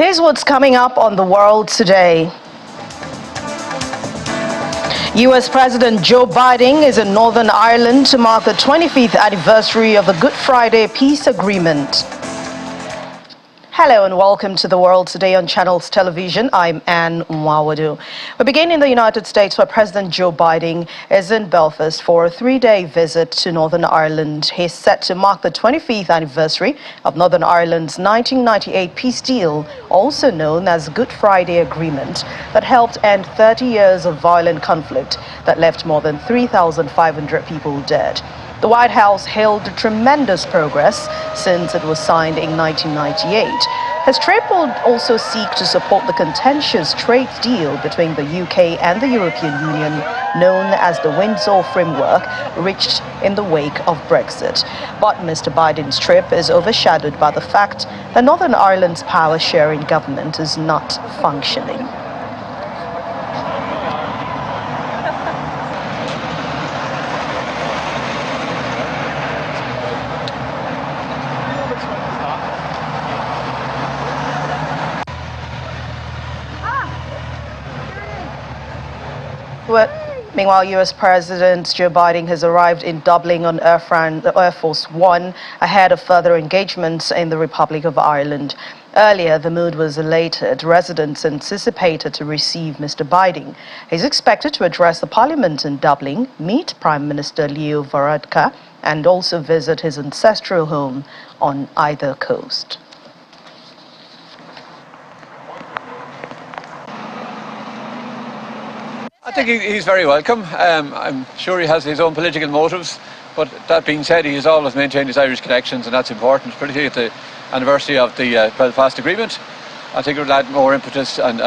Here's what's coming up on the world today. U.S. President Joe Biden is in Northern Ireland to mark the 25th anniversary of the Good Friday Peace Agreement. Hello and welcome to The World Today on Channels Television. I'm Anne Mwawadu. We begin in the United States, where President Joe Biden is in Belfast for a three-day visit to Northern Ireland. He's set to mark the 25th anniversary of Northern Ireland's 1998 peace deal, also known as Good Friday Agreement, that helped end 30 years of violent conflict that left more than 3,500 people dead. The White House hailed tremendous progress since it was signed in 1998. His trip will also seek to support the contentious trade deal between the UK and the European Union, known as the Windsor Framework, reached in the wake of Brexit. But Mr. Biden's trip is overshadowed by the fact that Northern Ireland's power-sharing government is not functioning. Meanwhile, U.S. President Joe Biden has arrived in Dublin on Air Force One ahead of further engagements in the Republic of Ireland. Earlier, the mood was elated. Residents anticipated to receive Mr. Biden. He's expected to address the Parliament in Dublin, meet Prime Minister Leo Varadkar, and also visit his ancestral home on either coast. I think he's very welcome. I'm sure he has his own political motives, but that being said, he has always maintained his Irish connections, and that's important, particularly at the anniversary of the Belfast Agreement. I think it will add more impetus and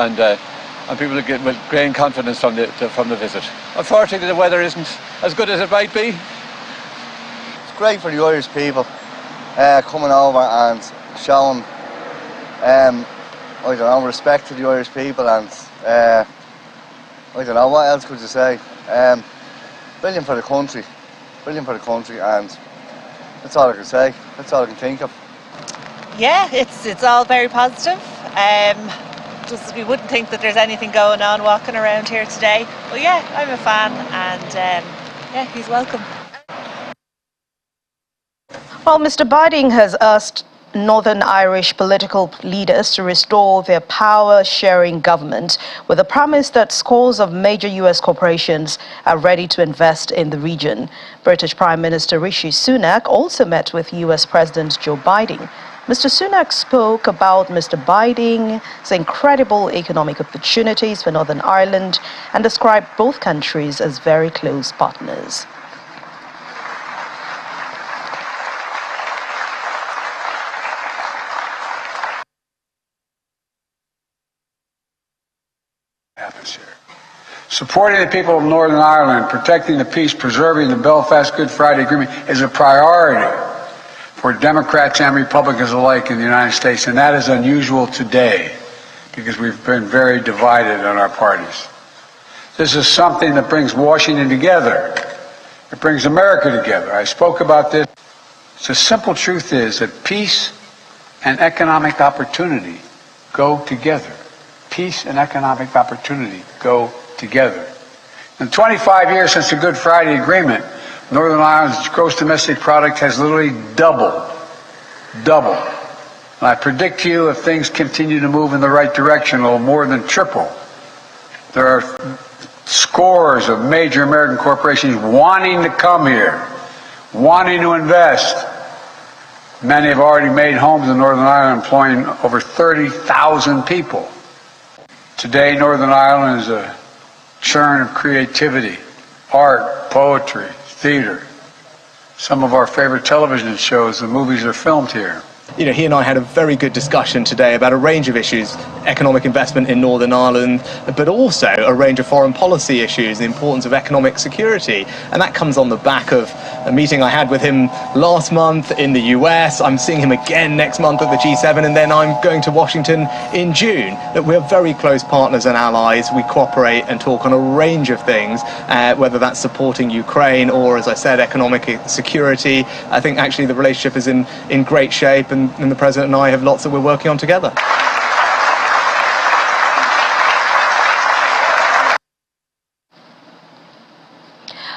people will gain confidence from the visit. Unfortunately, the weather isn't as good as it might be. It's great for the Irish people coming over and showing respect to the Irish people, and I don't know, what else could you say? Brilliant for the country, and that's all I can say, that's all I can think of. Yeah, it's all very positive. Just we wouldn't think that there's anything going on walking around here today. But yeah, I'm a fan, and yeah, he's welcome. Well, Mr. Biden has asked Northern Irish political leaders to restore their power-sharing government with a promise that scores of major U.S. corporations are ready to invest in the region. British Prime Minister Rishi Sunak also met with U.S. President Joe Biden. Mr. Sunak spoke about Mr. Biden's incredible economic opportunities for Northern Ireland and described both countries as very close partners. Supporting the people of Northern Ireland, protecting the peace, preserving the Belfast Good Friday Agreement is a priority for Democrats and Republicans alike in the United States, and that is unusual today because we've been very divided on our parties. This is something that brings Washington together. It brings America together. I spoke about this. The simple truth is that peace and economic opportunity go together. Peace and economic opportunity go together. In 25 years since the Good Friday Agreement, Northern Ireland's gross domestic product has literally doubled. And I predict to you, if things continue to move in the right direction, it will more than triple. There are scores of major American corporations wanting to come here, wanting to invest. Many have already made homes in Northern Ireland, employing over 30,000 people. Today, Northern Ireland is a churn of creativity, art, poetry, theater. Some of our favorite television shows, the movies are filmed here. You know, he and I had a very good discussion today about a range of issues, economic investment in Northern Ireland, but also a range of foreign policy issues, the importance of economic security. And that comes on the back of a meeting I had with him last month in the US. I'm seeing him again next month at the G7, and then I'm going to Washington in June. That we're very close partners and allies. We cooperate and talk on a range of things, whether that's supporting Ukraine or, as I said, economic security. I think actually the relationship is in great shape, and the President and I have lots that we're working on together.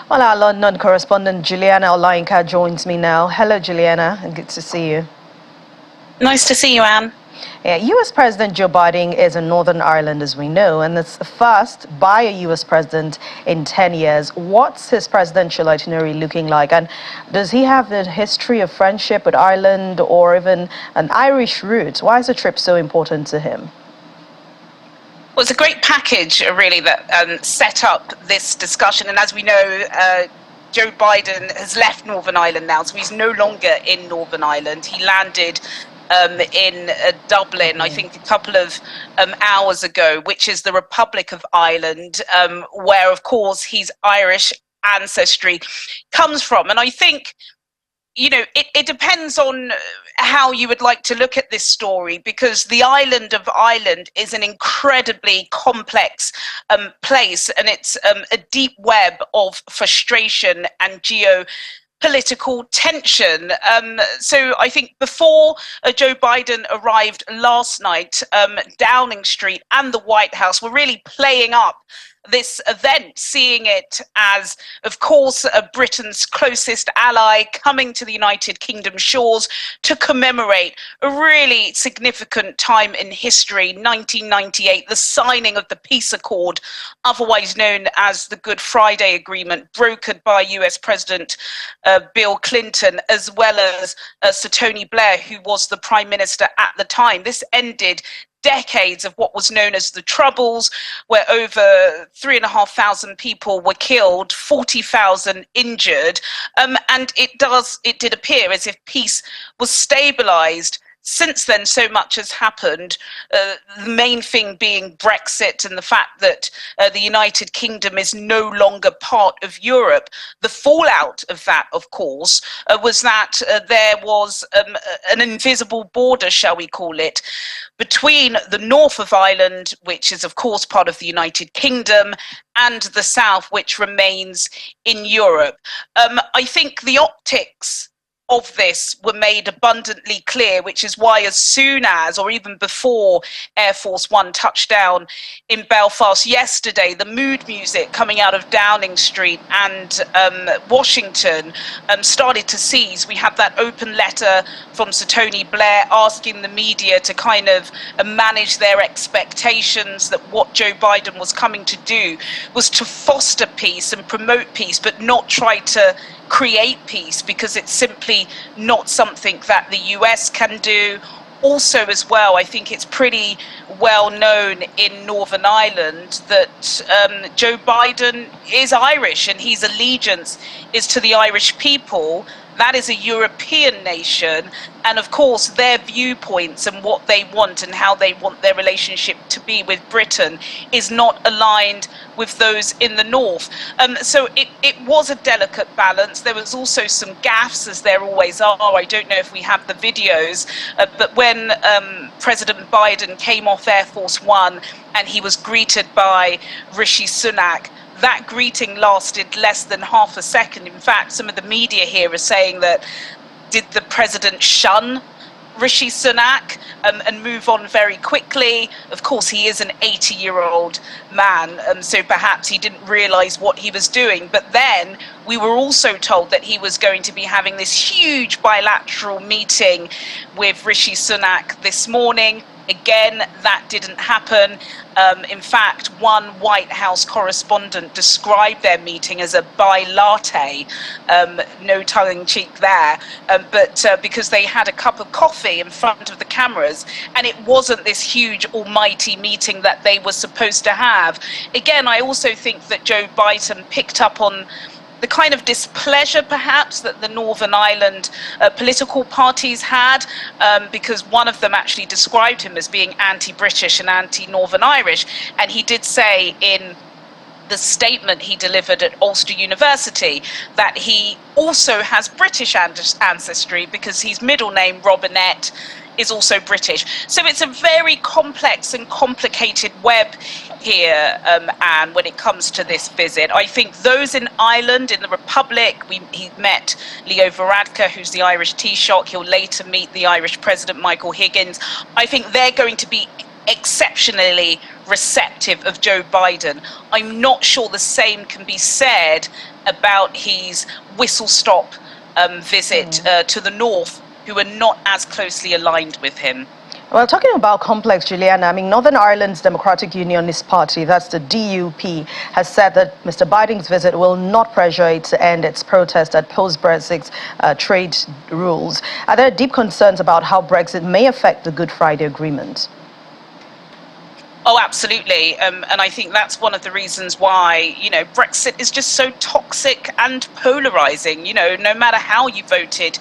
Well, our London correspondent Juliana Olainka joins me now. Hello, Juliana, and good to see you. Nice to see you, Anne. Yeah, U.S. President Joe Biden is in Northern Ireland, as we know, and it's the first by a U.S. president in 10 years. What's his presidential itinerary looking like? And does he have a history of friendship with Ireland or even an Irish root? Why is the trip so important to him? Well, it's a great package, really, that set up this discussion. And as we know, Joe Biden has left Northern Ireland now, so he's no longer in Northern Ireland. He landed in Dublin, I think a couple of hours ago, which is the Republic of Ireland, where, of course, his Irish ancestry comes from. And I think, you know, it depends on how you would like to look at this story, because the island of Ireland is an incredibly complex place, and it's a deep web of frustration and geopolitical tension. So I think before Joe Biden arrived last night, Downing Street and the White House were really playing up this event, seeing it as, of course, Britain's closest ally coming to the United Kingdom shores to commemorate a really significant time in history, 1998, the signing of the peace accord, otherwise known as the Good Friday Agreement, brokered by US President Bill Clinton, as well as Sir Tony Blair, who was the Prime Minister at the time. This ended decades of what was known as the Troubles, where over 3,500 people were killed, 40,000 injured, and it did appear as if peace was stabilized. Since then, so much has happened, the main thing being Brexit and the fact that the United Kingdom is no longer part of Europe. The fallout of that, of course, was that there was an invisible border, shall we call it, between the north of Ireland, which is, of course, part of the United Kingdom, and the south, which remains in Europe. I think the optics of this were made abundantly clear, which is why as soon as, or even before Air Force One touched down in Belfast yesterday, the mood music coming out of Downing Street and Washington started to cease. We had that open letter from Sir Tony Blair asking the media to kind of manage their expectations that what Joe Biden was coming to do was to foster peace and promote peace, but not try to create peace, because it's simply not something that the US can do. Also, as well, I think it's pretty well known in Northern Ireland that Joe Biden is Irish, and his allegiance is to the Irish people. That is a European nation, and of course their viewpoints and what they want and how they want their relationship to be with Britain is not aligned with those in the north. So it was a delicate balance. There was also some gaffes, as there always are. I don't know if we have the videos, but when President Biden came off Air Force One and he was greeted by Rishi Sunak, that greeting lasted less than half a second. In fact, some of the media here are saying that, did the president shun Rishi Sunak and move on very quickly? Of course, he is an 80-year-old man, so perhaps he didn't realise what he was doing. But then we were also told that he was going to be having this huge bilateral meeting with Rishi Sunak this morning. Again, that didn't happen. In fact, one White House correspondent described their meeting as a bi-latte, no tongue-in-cheek there, but because they had a cup of coffee in front of the cameras, and it wasn't this huge almighty meeting that they were supposed to have. Again, I also think that Joe Biden picked up on the kind of displeasure, perhaps, that the Northern Ireland political parties had, because one of them actually described him as being anti-British and anti-Northern Irish. And he did say in the statement he delivered at Ulster University that he also has British ancestry, because his middle name, Robinette, is also British. So it's a very complex and complicated web here, Anne, when it comes to this visit. I think those in Ireland, in the Republic, he met Leo Varadkar, who's the Irish Taoiseach. He'll later meet the Irish President, Michael Higgins. I think they're going to be exceptionally receptive of Joe Biden. I'm not sure the same can be said about his whistle-stop visit to the north, who are not as closely aligned with him. Well, talking about complex, Juliana, I mean, Northern Ireland's Democratic Unionist Party, that's the DUP, has said that Mr. Biden's visit will not pressure it to end its protest at post-Brexit trade rules. Are there deep concerns about how Brexit may affect the Good Friday Agreement? Oh, absolutely. And I think that's one of the reasons why, Brexit is just so toxic and polarizing. No matter how you voted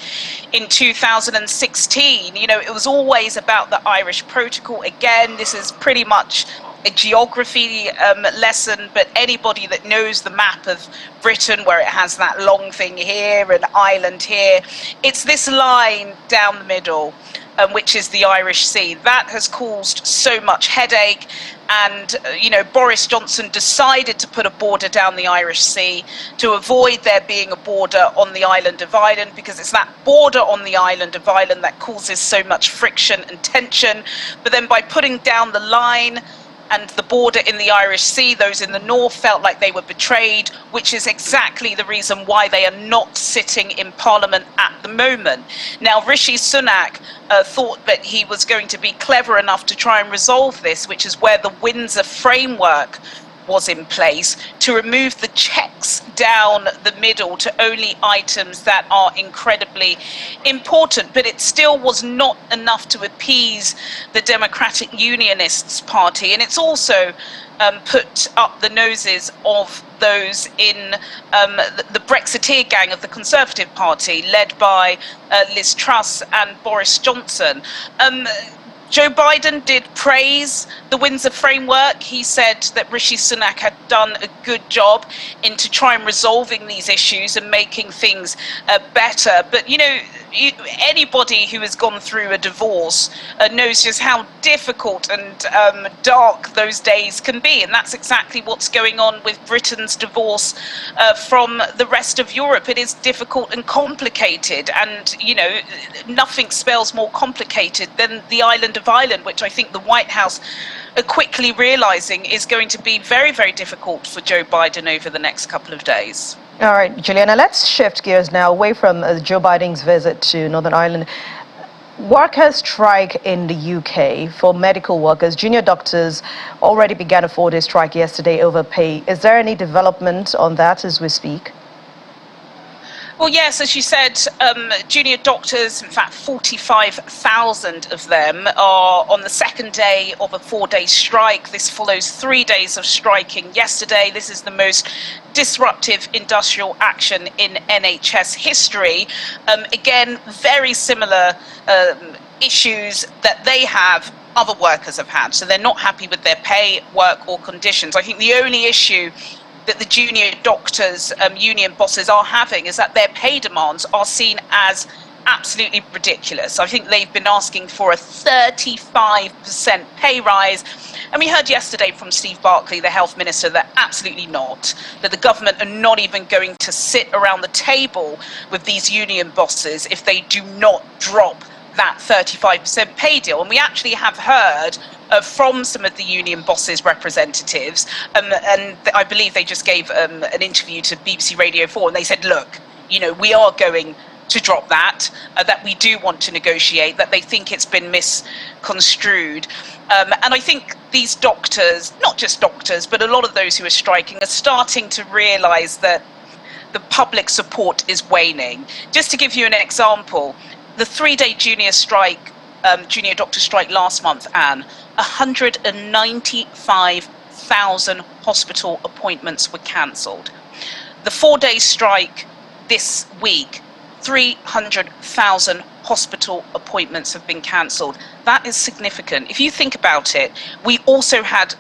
in 2016, it was always about the Irish Protocol. Again, this is pretty much a geography lesson, but anybody that knows the map of Britain, where it has that long thing here and Ireland here, it's this line down the middle, which is the Irish Sea. That has caused so much headache. And, Boris Johnson decided to put a border down the Irish Sea to avoid there being a border on the island of Ireland, because it's that border on the island of Ireland that causes so much friction and tension. But then by putting down the line and the border in the Irish Sea, those in the north felt like they were betrayed, which is exactly the reason why they are not sitting in Parliament at the moment. Now, Rishi Sunak thought that he was going to be clever enough to try and resolve this, which is where the Windsor framework was in place, to remove the checks down the middle to only items that are incredibly important. But it still was not enough to appease the Democratic Unionists Party. And it's also put up the noses of those in the Brexiteer gang of the Conservative Party, led by Liz Truss and Boris Johnson. Joe Biden did praise the Windsor framework. He said that Rishi Sunak had done a good job into trying resolving these issues and making things better. But, anybody who has gone through a divorce knows just how difficult and dark those days can be. And that's exactly what's going on with Britain's divorce from the rest of Europe. It is difficult and complicated. And, nothing spells more complicated than the island of Ireland, which I think the White House are quickly realizing is going to be very, very difficult for Joe Biden over the next couple of days. All right, Juliana, let's shift gears now away from Joe Biden's visit to Northern Ireland. Workers strike in the UK for medical workers. Junior doctors already began a 4-day strike yesterday over pay. Is there any development on that as we speak? Well, yes, as you said, junior doctors, in fact, 45,000 of them are on the second day of a 4-day strike. This follows 3 days of striking yesterday. This is the most disruptive industrial action in NHS history. Again, very similar issues that they have, other workers have had. So they're not happy with their pay, work or conditions. I think the only issue that the junior doctors union bosses are having is that their pay demands are seen as absolutely ridiculous. I think they've been asking for a 35% pay rise. And we heard yesterday from Steve Barclay, the health minister, that absolutely not, that the government are not even going to sit around the table with these union bosses if they do not drop that 35% pay deal. And we actually have heard from some of the union bosses' representatives, and I believe they just gave an interview to BBC Radio 4, and they said, look, we are going to drop that, that we do want to negotiate, that they think it's been misconstrued. And I think these doctors, not just doctors, but a lot of those who are striking are starting to realise that the public support is waning. Just to give you an example, the 3-day junior doctor strike last month, Anne, 195,000 hospital appointments were cancelled. The 4-day strike this week, 300,000 hospital appointments have been cancelled. That is significant. If you think about it, we also had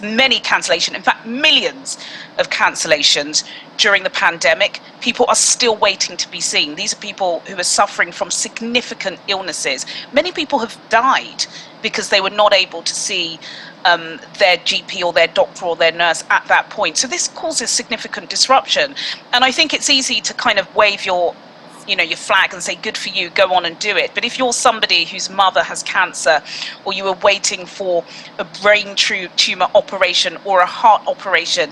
many cancellations, in fact millions of cancellations during the pandemic. People are still waiting to be seen. These are people who are suffering from significant illnesses. Many people have died because they were not able to see their GP or their doctor or their nurse at that point. So this causes significant disruption. And I think it's easy to kind of wave your your flag and say, good for you, go on and do it. But if you're somebody whose mother has cancer, or you were waiting for a brain tumor operation or a heart operation,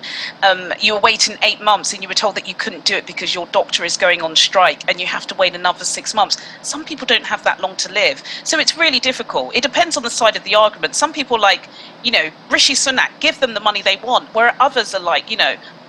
you were waiting 8 months and you were told that you couldn't do it because your doctor is going on strike and you have to wait another 6 months. Some people don't have that long to live. So it's really difficult. It depends on the side of the argument. Some people like, Rishi Sunak, give them the money they want, where others are like,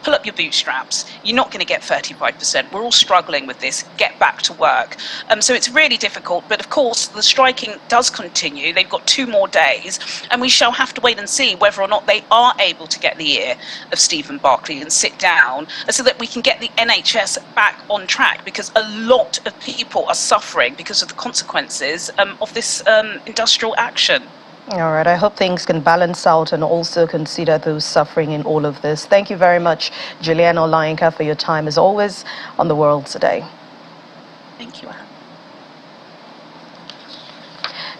pull up your bootstraps. You're not going to get 35%. We're all struggling with this. Get back to work. So it's really difficult. But of course, the striking does continue. They've got 2 more days, and we shall have to wait and see whether or not they are able to get the ear of Stephen Barclay and sit down so that we can get the NHS back on track, because a lot of people are suffering because of the consequences of this industrial action. All right, I hope things can balance out and also consider those suffering in all of this. Thank you very much, Julianne Olayinka, for your time as always on The World Today. Thank you, Anne.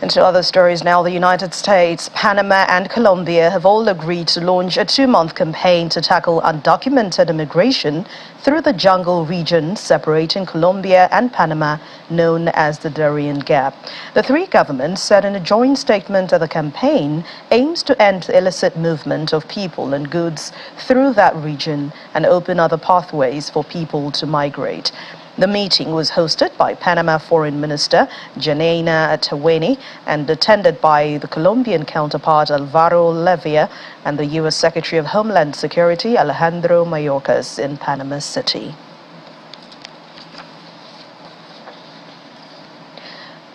Into other stories now, the United States, Panama and Colombia have all agreed to launch a 2-month campaign to tackle undocumented immigration through the jungle region separating Colombia and Panama, known as the Darien Gap. The 3 governments said in a joint statement that the campaign aims to end the illicit movement of people and goods through that region and open other pathways for people to migrate. The meeting was hosted by Panama Foreign Minister Janina Tawani and attended by the Colombian counterpart Alvaro Levia and the U.S. Secretary of Homeland Security Alejandro Mayorkas in Panama City.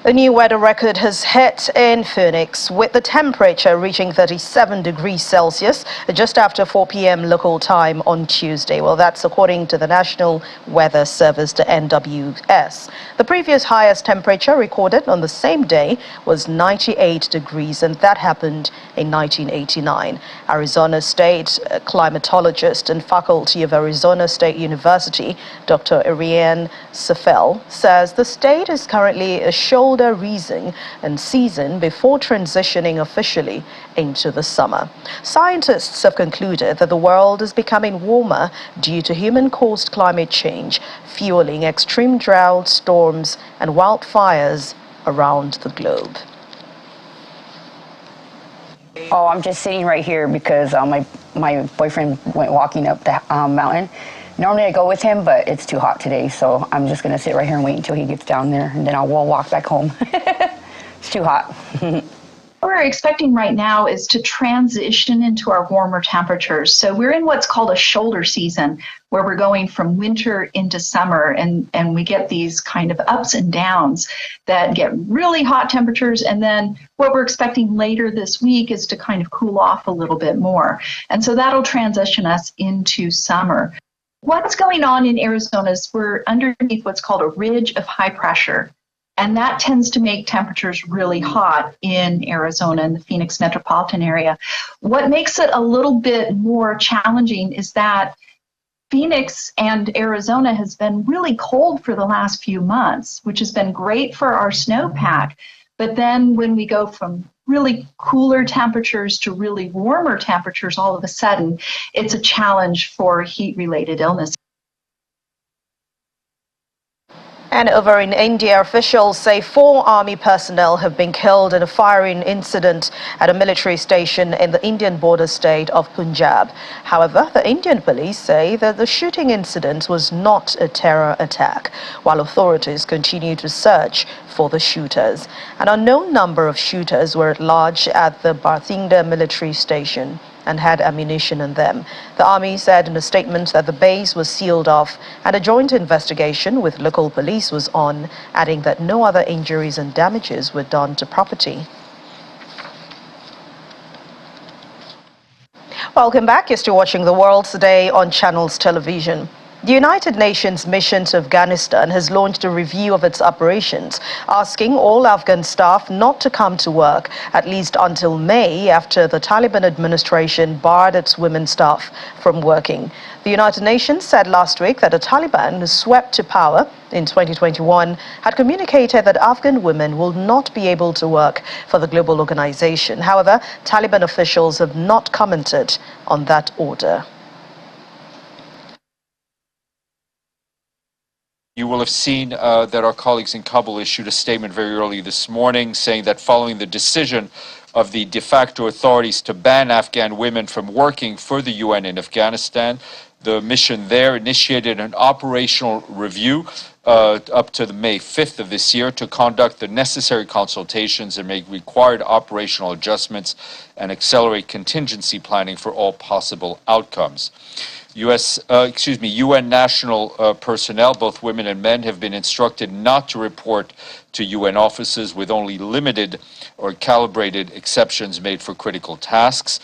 A new weather record has hit in Phoenix, with the temperature reaching 37 degrees Celsius just after 4 p.m. local time on Tuesday. Well, that's according to the National Weather Service, the NWS. The previous highest temperature recorded on the same day was 98 degrees, and that happened in 1989. Arizona State climatologist and faculty of Arizona State University, Dr. Ariane Sefel, says the state is currently a shoulder season before transitioning officially into the summer. Scientists have concluded that the world is becoming warmer due to human-caused climate change, fueling extreme drought, storms, and wildfires around the globe. Oh, I'm just sitting right here because my boyfriend went walking up the mountain. Normally I go with him, but it's too hot today, so I'm just going to sit right here and wait until he gets down there, and then we'll walk back home. It's too hot. What we're expecting right now is to transition into our warmer temperatures. So we're in what's called a shoulder season, where we're going from winter into summer, and we get these kind of ups and downs that get really hot temperatures, and then what we're expecting later this week is to kind of cool off a little bit more. And so that'll transition us into summer. What's going on in Arizona is we're underneath what's called a ridge of high pressure, and that tends to make temperatures really hot in Arizona and the Phoenix metropolitan area. What makes it a little bit more challenging is that Phoenix and Arizona has been really cold for the last few months, which has been great for our snowpack. But then when we go from really cooler temperatures to really warmer temperatures, all of a sudden, it's a challenge for heat-related illness. And over in India, officials say 4 army personnel have been killed in a firing incident at a military station in the Indian border state of Punjab. However, the Indian police say that the shooting incident was not a terror attack, while authorities continue to search for the shooters. An unknown number of shooters were at large at the Bathinda military station and had ammunition in them. The army said in a statement that the base was sealed off and a joint investigation with local police was on, adding that no other injuries and damages were done to property. Welcome back. You're still watching The World Today on Channels Television. The United Nations mission to Afghanistan has launched a review of its operations, asking all Afghan staff not to come to work, at least until May, after the Taliban administration barred its women staff from working. The United Nations said last week that the Taliban, who swept to power in 2021, had communicated that Afghan women will not be able to work for the global organization. However, Taliban officials have not commented on that order. You will have seen that our colleagues in Kabul issued a statement very early this morning saying that following the decision of the de facto authorities to ban Afghan women from working for the UN in Afghanistan, the mission there initiated an operational review up to the May 5th of this year to conduct the necessary consultations and make required operational adjustments and accelerate contingency planning for all possible outcomes. UN national personnel, both women and men, have been instructed not to report to UN offices, with only limited or calibrated exceptions made for critical tasks.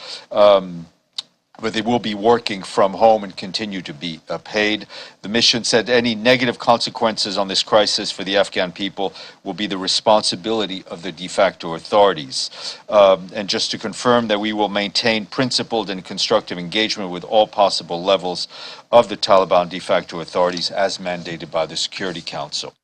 But they will be working from home and continue to be paid. The mission said any negative consequences on this crisis for the Afghan people will be the responsibility of the de facto authorities. And just to confirm that we will maintain principled and constructive engagement with all possible levels of the Taliban de facto authorities as mandated by the Security Council.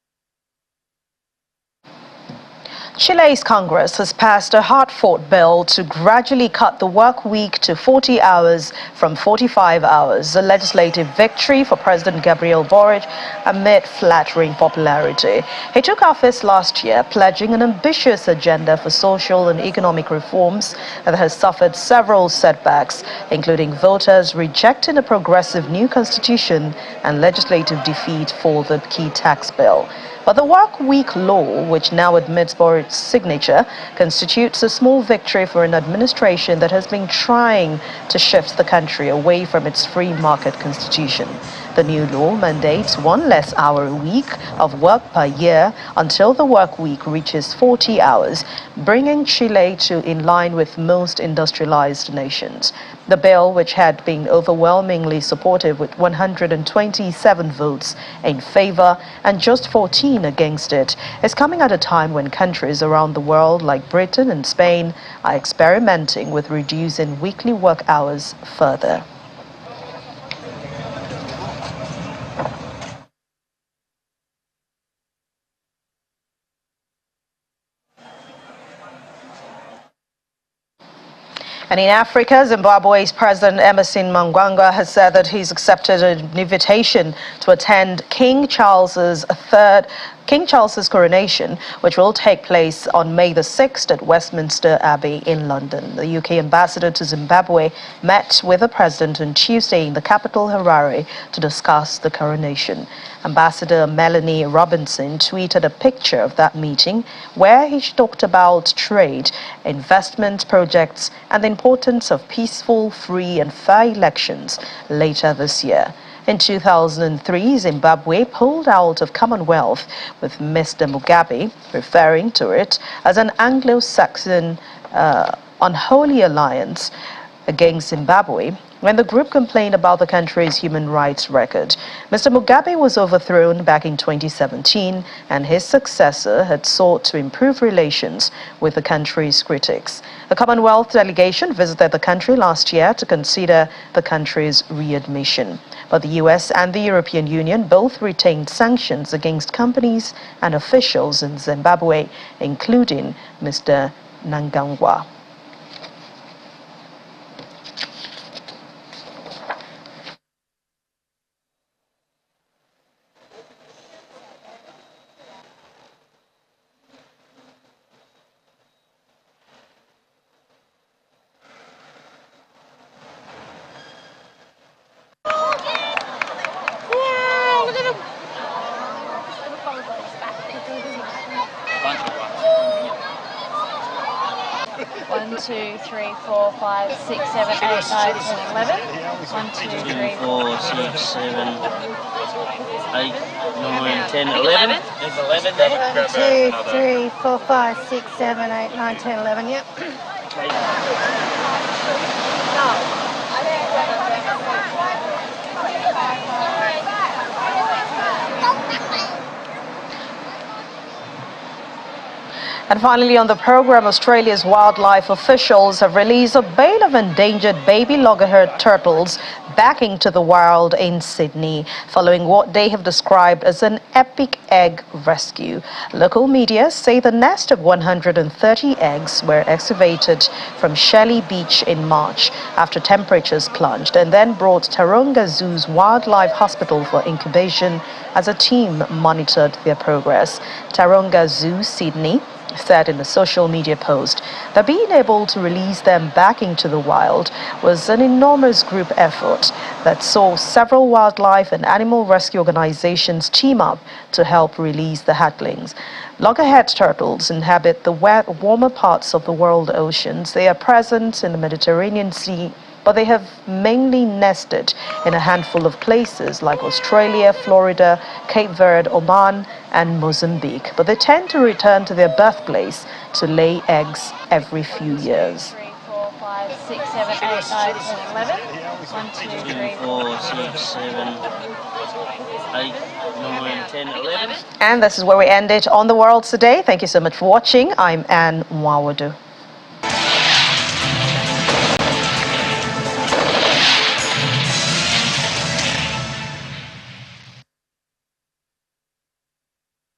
Chile's Congress has passed a hard-fought bill to gradually cut the work week to 40 hours from 45 hours, a legislative victory for President Gabriel Boric amid flattering popularity. He took office last year, pledging an ambitious agenda for social and economic reforms that has suffered several setbacks, including voters rejecting a progressive new constitution and legislative defeat for the key tax bill. But the work week law, which now admits Boric's signature, constitutes a small victory for an administration that has been trying to shift the country away from its free market constitution. The new law mandates one less hour a week of work per year until the work week reaches 40 hours, bringing Chile to in line with most industrialized nations. The bill, which had been overwhelmingly supported with 127 votes in favor and just 14 against it, is coming at a time when countries around the world like Britain and Spain are experimenting with reducing weekly work hours further. And in Africa, Zimbabwe's President Emmerson Mnangagwa has said that he's accepted an invitation to attend King Charles's coronation, which will take place on May the 6th at Westminster Abbey in London. The UK ambassador to Zimbabwe met with the president on Tuesday in the capital, Harare, to discuss the coronation. Ambassador Melanie Robinson tweeted a picture of that meeting where he talked about trade, investment projects, and the importance of peaceful, free, and fair elections later this year. In 2003, Zimbabwe pulled out of Commonwealth with Mr. Mugabe, referring to it as an Anglo-Saxon unholy alliance against Zimbabwe, when the group complained about the country's human rights record. Mr. Mugabe was overthrown back in 2017, and his successor had sought to improve relations with the country's critics. The Commonwealth delegation visited the country last year to consider the country's readmission. But the US and the European Union both retained sanctions against companies and officials in Zimbabwe, including Mr. Mnangagwa. One, 2, 3, 4, 5, 6, 7, 8, 9, 10, 11. 1, 2, 3, 4, 6, 7, 8, 9, 10, 11. 1, 2, 3, 4, 5, 6, 7, 8, 9, 10, 11. Yep. And finally on the program, Australia's wildlife officials have released a bale of endangered baby loggerhead turtles back into the wild in Sydney, following what they have described as an epic egg rescue. Local media say the nest of 130 eggs were excavated from Shelley Beach in March after temperatures plunged and then brought Taronga Zoo's Wildlife Hospital for incubation as a team monitored their progress. Taronga Zoo, Sydney, said in a social media post that being able to release them back into the wild was an enormous group effort that saw several wildlife and animal rescue organizations team up to help release the hatchlings. Loggerhead turtles inhabit the warmer parts of the world oceans. They are present in the Mediterranean Sea, but they have mainly nested in a handful of places like Australia, Florida, Cape Verde, Oman, and Mozambique. But they tend to return to their birthplace to lay eggs every few years. 3, 4, 5, 6, 7, 8, 9, 10, 11. 1, 2, 3, 4, 6, 7, 8, 9, 10, 11. And this is where we end it on The World Today. Thank you so much for watching. I'm Anne Mwawadu.